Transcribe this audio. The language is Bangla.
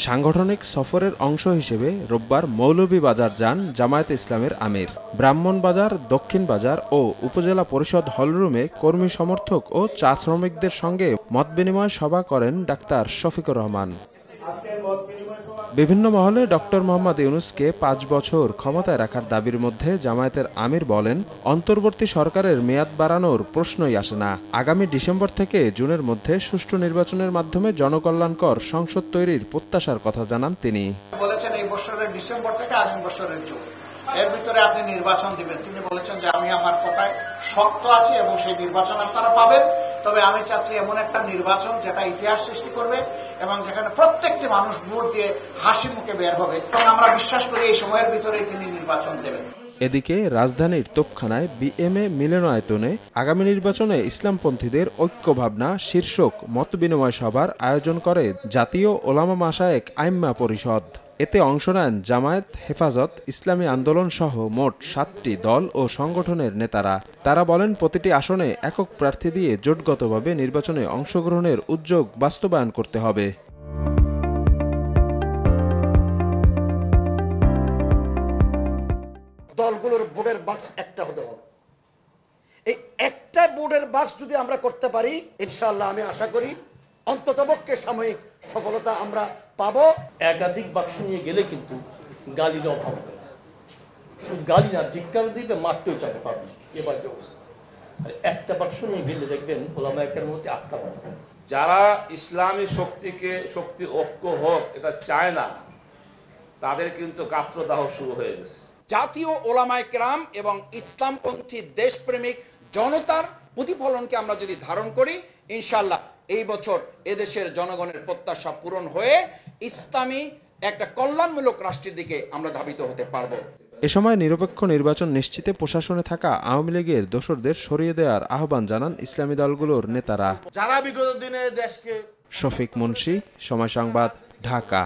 সাংগঠনিক সফরের অংশ হিসেবে রোববার মৌলভীবাজার যান জামায়াতে ইসলামের আমির। ব্রাহ্মণবাজার, দক্ষিণ বাজার ও উপজেলা পরিষদ হলরুমে কর্মী সমর্থক ও চা শ্রমিকদের সঙ্গে মতবিনিময় সভা করেন ডাক্তার শফিকুর রহমান। বিভিন্ন মহলে ডক্টর মোহাম্মদ ইউনূসকে ৫ বছর ক্ষমতায় রাখার দাবির মধ্যে জামায়াতের আমির বলেন, অন্তর্বর্তী সরকারের মেয়াদ বাড়ানোর প্রশ্নই আসে না। আগামী ডিসেম্বর থেকে জুনের মধ্যে সুষ্ঠু নির্বাচনের মাধ্যমে জনকল্যাণকর সংসদ তৈরির প্রত্যাশার কথা জানান তিনি। বলেছেন এই বছরের ডিসেম্বর থেকে আগামী বছরের জুন, এর ভিতরে আপনি নির্বাচন দিবেন। তিনি বলেছেন যে আমি আমার কথায় শক্ত আছি এবং সেই নির্বাচন আপনারা পাবেন। তবে আমি চাচ্ছি এমন একটা নির্বাচন যেটা ইতিহাস সৃষ্টি করবে এবং যেখানে প্রত্যেকটি মানুষ ভোট দিয়ে হাসি মুখে বের হবে। এবং আমরা বিশ্বাস করি এই সময়ের ভিতরে তিনি নির্বাচন দেবেন। এদিকে রাজধানীর তোপখানায় বিএমএ মিলনায়তনে আগামী নির্বাচনে ইসলামপন্থীদের ঐক্য ভাবনা শীর্ষক মতবিনিময় সভার আয়োজন করে জাতীয় ওলামা মাশায়েখ আইম্মা পরিষদ। এতে অংশ নেন জামায়াত, হেফাজত, ইসলামী আন্দোলন সহ মোট ৭টি দল ও সংগঠনের নেতারা। তারা বলেন, প্রতিটি আসনে একক প্রার্থী দিয়ে জোটগতভাবে নির্বাচনে অংশগ্রহণের উদ্যোগ বাস্তবায়ন করতে হবে। দলগুলোর ভোটের বাক্স একটা হতে হবে। এই একটা ভোটের বাক্স যদি আমরা করতে পারি, ইনশাআল্লাহ আমি আশা করি অন্ততপক্ষে সাময়িক সফলতা আমরা পাবো। একাধিক বাক্স নিয়ে গেলে কিন্তু গালির অভাব হবে না। শুধু গালি না, ধিক্কার দিলে মারতেও চাইতে পারবে এবার যে অবস্থা। আর একটা বাক্স নিয়ে গেলে দেখবেন ওলামা একরামের মধ্যে আস্থা পাবে। যারা ইসলামী শক্তি ঐক্য হোক এটা চায় না, তাদের কিন্তু গাত্রদাহ শুরু হয়ে গেছে। জাতীয় ওলামায়ে কেরাম এবং ইসলামপন্থী দেশপ্রেমিক জনতার প্রতিফলনকে আমরা যদি ধারণ করি, ইনশাআল্লাহ এই বছর এদেশের জনগণের প্রত্যাশা পূরণ হয়ে ইসলামী একটা কল্যাণমূলক রাষ্ট্রের দিকে আমরা ধাবিত হতে পারবো। এ সময় নিরপেক্ষ নির্বাচন নিশ্চিতে প্রশাসনে থাকা আওয়ামী লীগের দোসরদের সরিয়ে দেওয়ার আহ্বান জানান ইসলামী দলগুলোর নেতারা। যারা বিগত দিনে দেশকে। শফিক মুন্সি, সময় সংবাদ, ঢাকা।